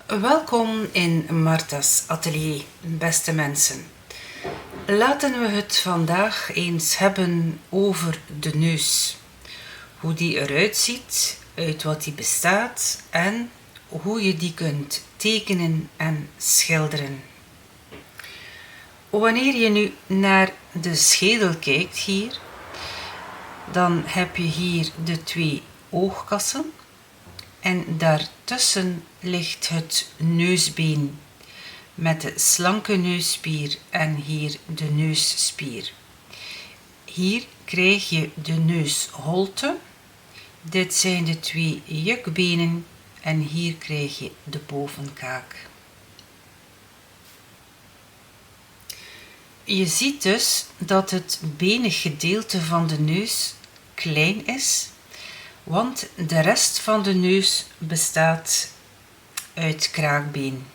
Welkom in Martha's atelier, beste mensen. Laten we het vandaag eens hebben over de neus. Hoe die eruit ziet, uit wat die bestaat en hoe je die kunt tekenen en schilderen. Wanneer je nu naar de schedel kijkt hier, dan heb je hier de twee oogkassen. En daartussen ligt het neusbeen met de slanke neusspier en hier de neusspier. Hier krijg je de neusholte. Dit zijn de twee jukbenen en hier krijg je de bovenkaak. Je ziet dus dat het benig gedeelte van de neus klein is, want de rest van de neus bestaat uit kraakbeen.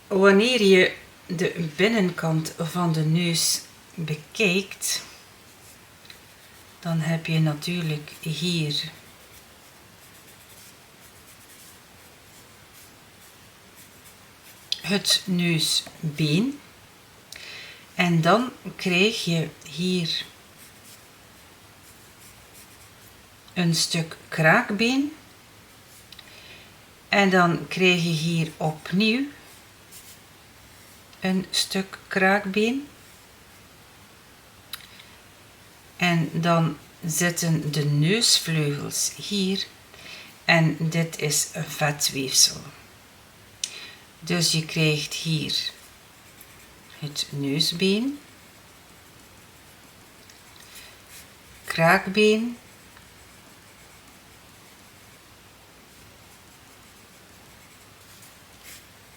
Wanneer je de binnenkant van de neus bekijkt, dan heb je natuurlijk hier het neusbeen. En dan krijg je hier een stuk kraakbeen. En dan krijg je hier opnieuw een stuk kraakbeen. En dan zitten de neusvleugels hier. En dit is een vetweefsel. Dus je krijgt hier het neusbeen, kraakbeen,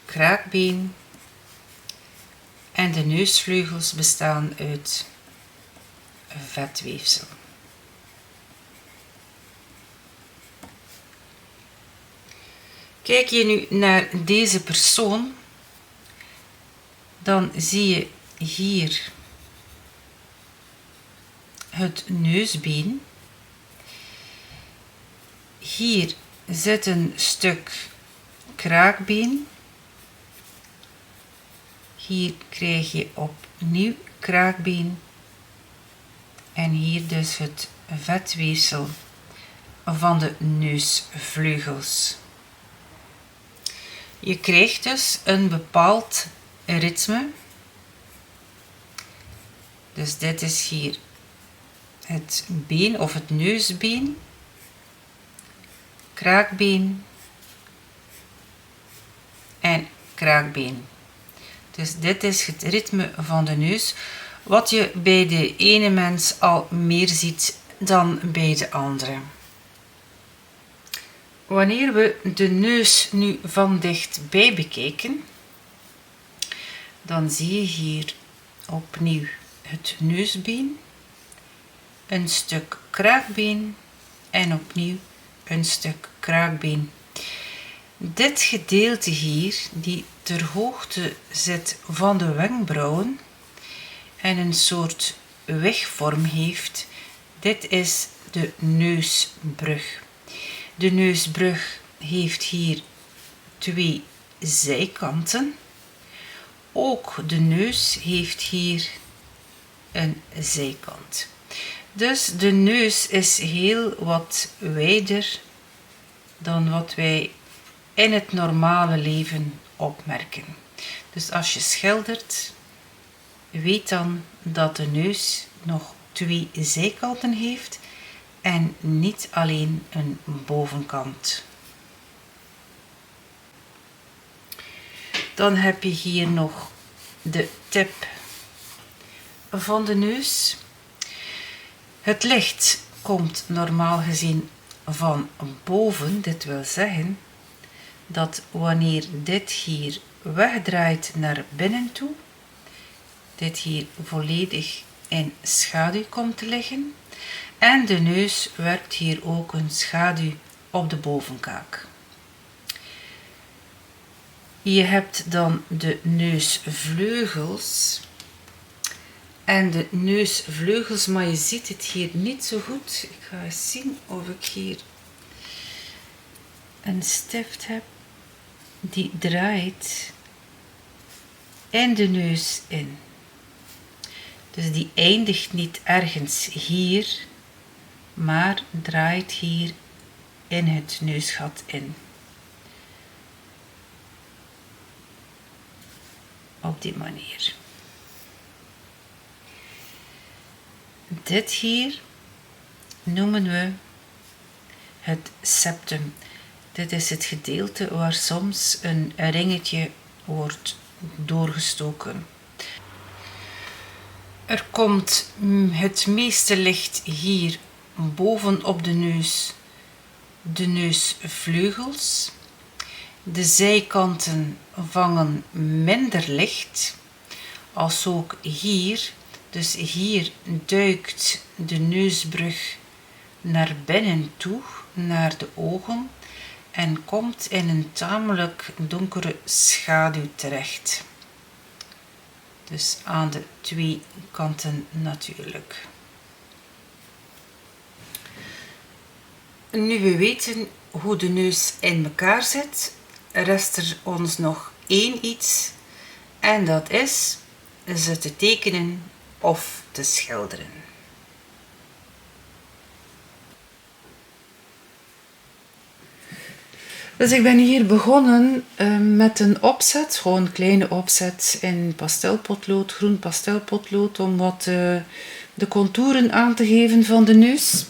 kraakbeen en de neusvleugels bestaan uit vetweefsel. Kijk je nu naar deze persoon, dan zie je hier het neusbeen. Hier zit een stuk kraakbeen. Hier krijg je opnieuw kraakbeen. En hier dus het vetweefsel van de neusvleugels. Je krijgt dus een bepaald ritme. Dus dit is hier het been of het neusbeen, kraakbeen en kraakbeen. Dus dit is het ritme van de neus, wat je bij de ene mens al meer ziet dan bij de andere. Wanneer we de neus nu van dichtbij bekijken, dan zie je hier opnieuw het neusbeen, een stuk kraakbeen en opnieuw een stuk kraakbeen. Dit gedeelte hier, die ter hoogte zit van de wenkbrauwen en een soort wegvorm heeft, dit is de neusbrug. De neusbrug heeft hier twee zijkanten. Ook de neus heeft hier een zijkant. Dus de neus is heel wat wijder dan wat wij in het normale leven opmerken. Dus als je schildert, weet dan dat de neus nog twee zijkanten heeft en niet alleen een bovenkant. Dan heb je hier nog de tip van de neus. Het licht komt normaal gezien van boven. Dit wil zeggen dat wanneer dit hier wegdraait naar binnen toe, dit hier volledig in schaduw komt te liggen. En de neus werpt hier ook een schaduw op de bovenkaak. Je hebt dan de neusvleugels. En de neusvleugels, maar je ziet het hier niet zo goed. Ik ga eens zien of ik hier een stift heb. die draait in de neus in. Dus die eindigt niet ergens hier, maar draait hier in het neusgat in. Op die manier. Dit hier noemen we het septum. Dit is het gedeelte waar soms een ringetje wordt doorgestoken. Er komt het meeste licht hier bovenop de neusvleugels. De zijkanten vangen minder licht, als ook hier. Dus hier duikt de neusbrug naar binnen toe, naar de ogen, en komt in een tamelijk donkere schaduw terecht. Dus aan de twee kanten natuurlijk. Nu we weten hoe de neus in elkaar zit, rest er ons nog één iets, en dat is ze te tekenen of te schilderen. Dus ik ben hier begonnen met een opzet, gewoon een kleine opzet in pastelpotlood, groen pastelpotlood, om wat de contouren aan te geven van de neus.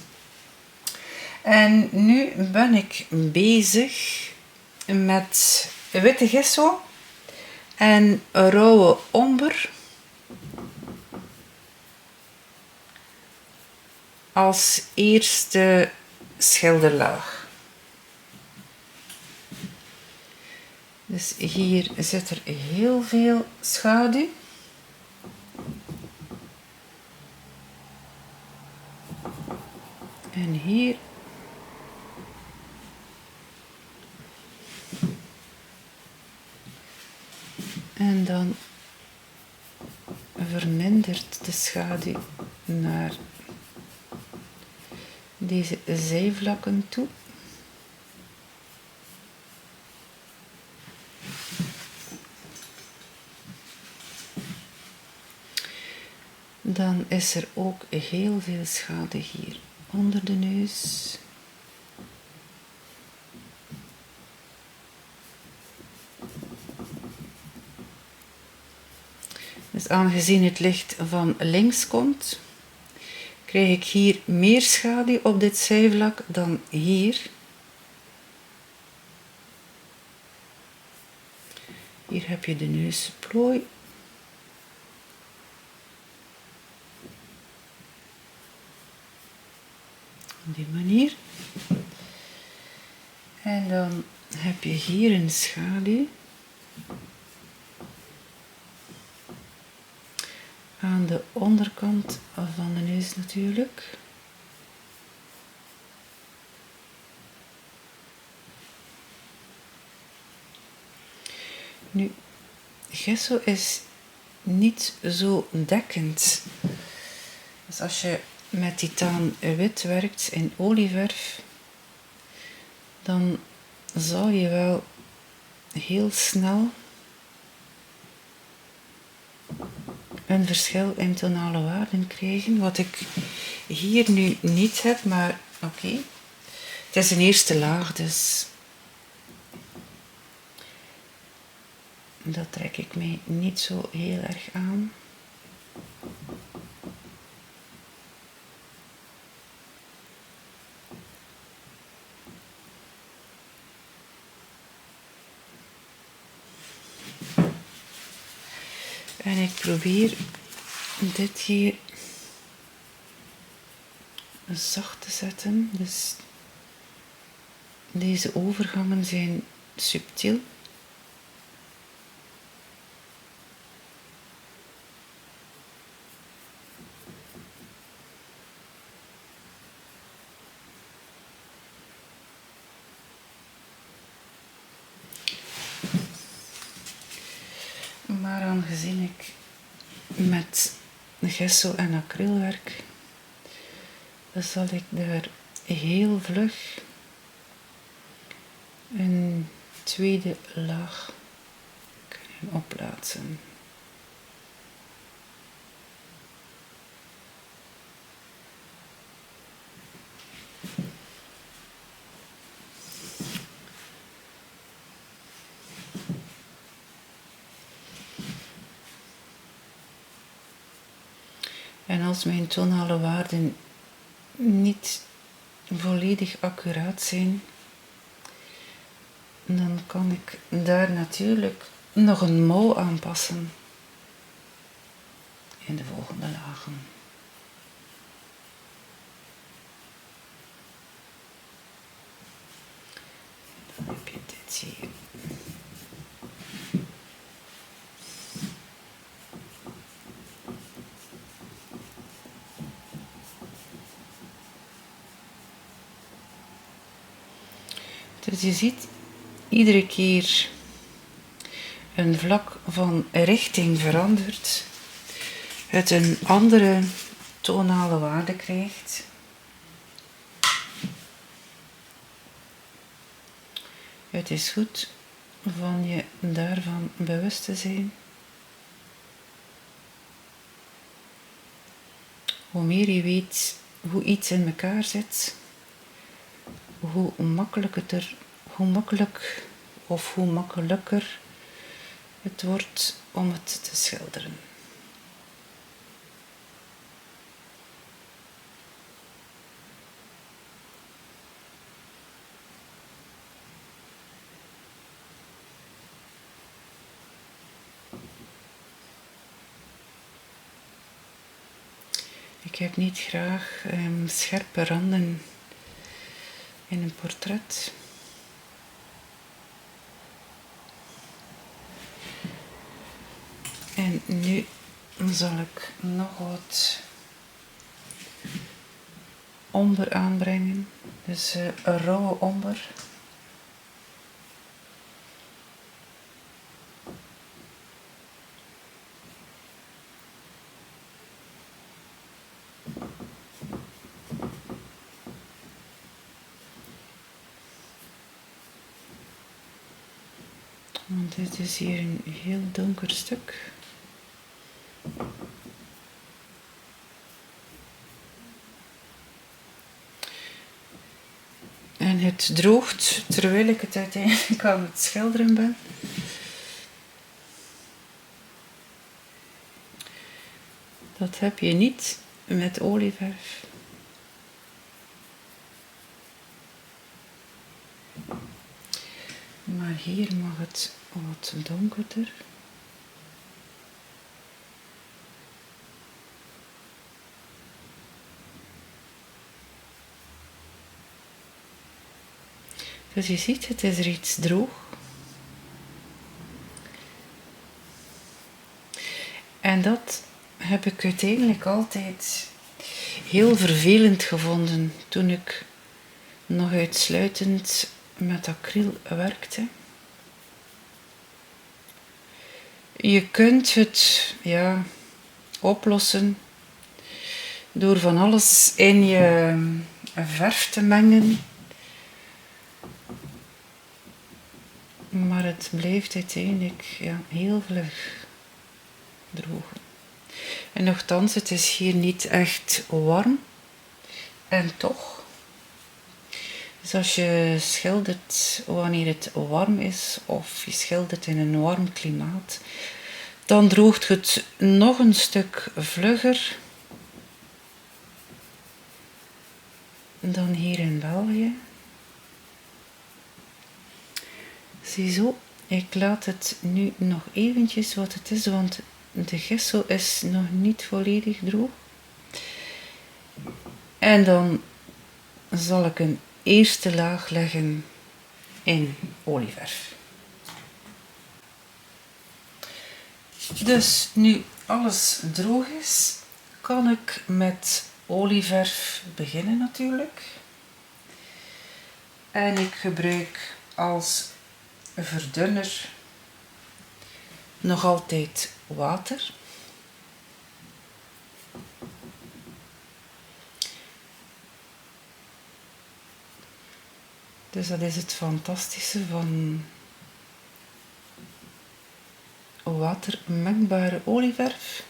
En nu ben ik bezig met witte gesso en rauwe omber als eerste schilderlaag. Dus hier zit er heel veel schaduw. En hier. En dan vermindert de schaduw naar deze zijvlakken toe. Dan is er ook heel veel schaduw hier onder de neus. Dus aangezien het licht van links komt, krijg ik hier meer schaduw op dit zijvlak dan hier. Hier heb je de neusplooi. Op die manier. En dan heb je hier een schaduw. Aan de onderkant van de neus natuurlijk. Nu, gesso is niet zo dekkend. Dus als je met titaan wit werkt in olieverf, dan zal je wel heel snel een verschil in tonale waarden krijgen, wat ik hier nu niet heb, maar oké. Het is een eerste laag, dus dat trek ik mij niet zo heel erg aan. En ik probeer dit hier zacht te zetten. Dus deze overgangen zijn subtiel. Maar aangezien ik met gesso en acryl werk, zal ik daar heel vlug een tweede laag kunnen opplaatsen. En als mijn tonale waarden niet volledig accuraat zijn, dan kan ik daar natuurlijk nog een mouw aanpassen in de volgende lagen. Dan heb je dit hier. Dus je ziet iedere keer een vlak van richting verandert, het een andere tonale waarde krijgt. Het is goed van je daarvan bewust te zijn. Hoe meer je weet hoe iets in elkaar zit, hoe makkelijker het wordt om het te schilderen. Ik heb niet graag scherpe randen in een portret. En nu zal ik nog wat omber aanbrengen. Dus een rauwe omber. Want dit is hier een heel donker stuk. En het droogt terwijl ik het uiteindelijk aan het schilderen ben. Dat heb je niet met olieverf. Maar hier mag het wat donkerder. Dus je ziet, het is reeds droog. En dat heb ik uiteindelijk altijd heel vervelend gevonden toen ik nog uitsluitend met acryl werkte. Je kunt het oplossen door van alles in je verf te mengen. Maar het blijft uiteindelijk heel vlug drogen. En nochtans, het is hier niet echt warm. En toch. Dus als je schildert wanneer het warm is, of je schildert in een warm klimaat, dan droogt het nog een stuk vlugger dan hier in België. Ziezo, ik laat het nu nog eventjes wat het is, want de gesso is nog niet volledig droog. En dan zal ik een eerste laag leggen in olieverf. Dus nu alles droog is, kan ik met olieverf beginnen natuurlijk. En ik gebruik als verdunner nog altijd water. Dus dat is het fantastische van watermengbare olieverf.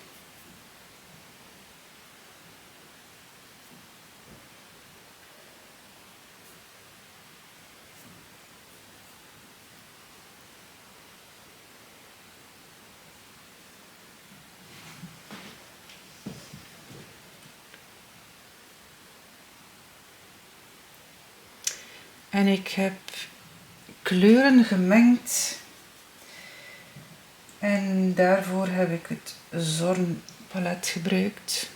En ik heb kleuren gemengd. En daarvoor heb ik het Zorn-palet gebruikt.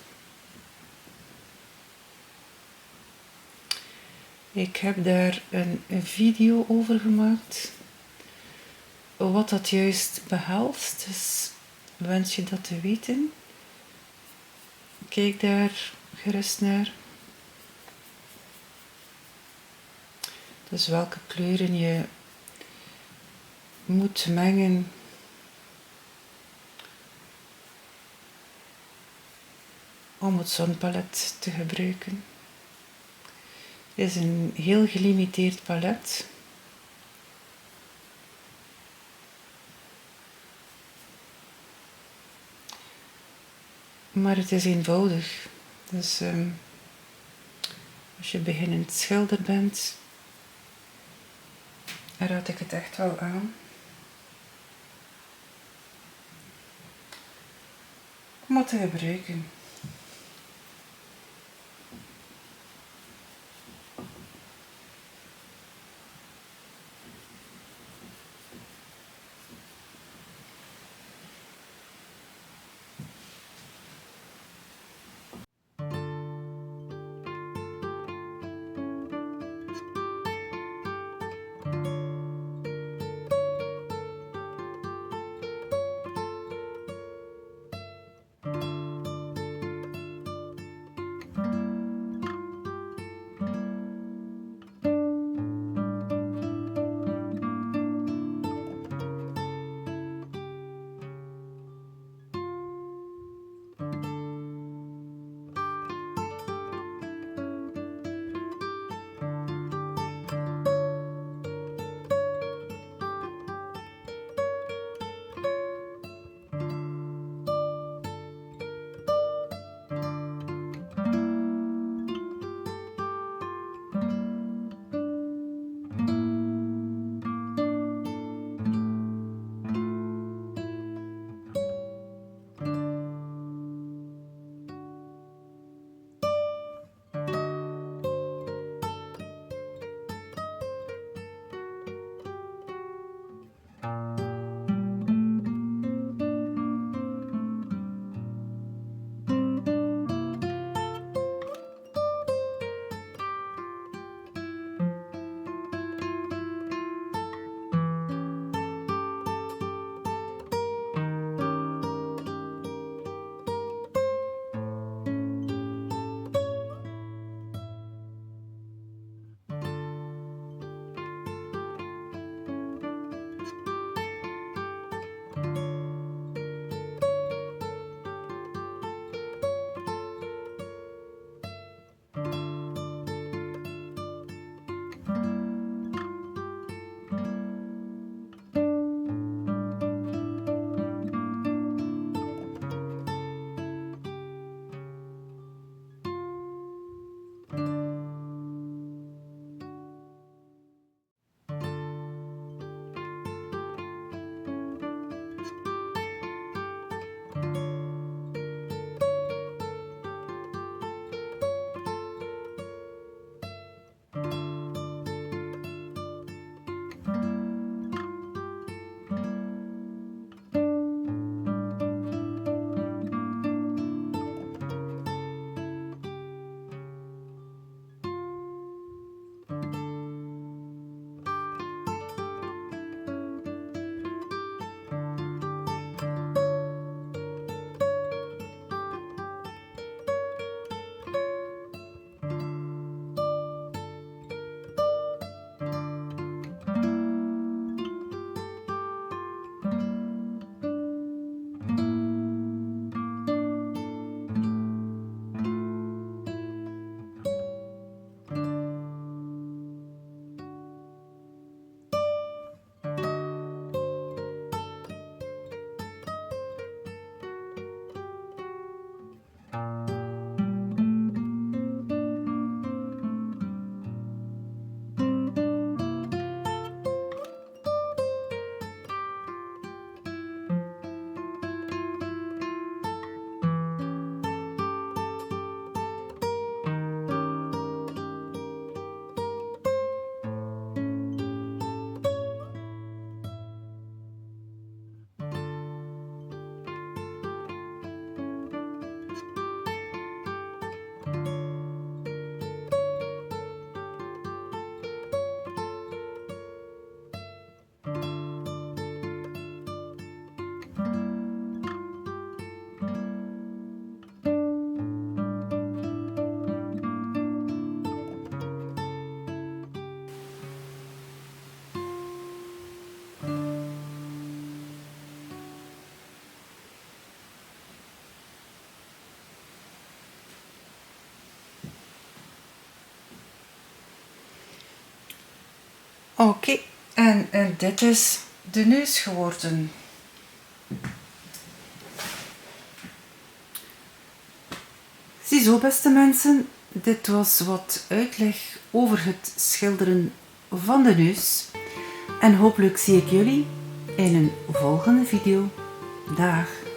Ik heb daar een video over gemaakt. Wat dat juist behelst. Dus wens je dat te weten. Kijk daar gerust naar. Dus welke kleuren je moet mengen om het zonpalet te gebruiken. Het is een heel gelimiteerd palet. Maar het is eenvoudig. Dus als je beginnend schilder bent, raad ik het echt wel aan. Om het te gebruiken. Oké, en dit is de neus geworden. Ziezo, beste mensen, dit was wat uitleg over het schilderen van de neus. En hopelijk zie ik jullie in een volgende video. Dag!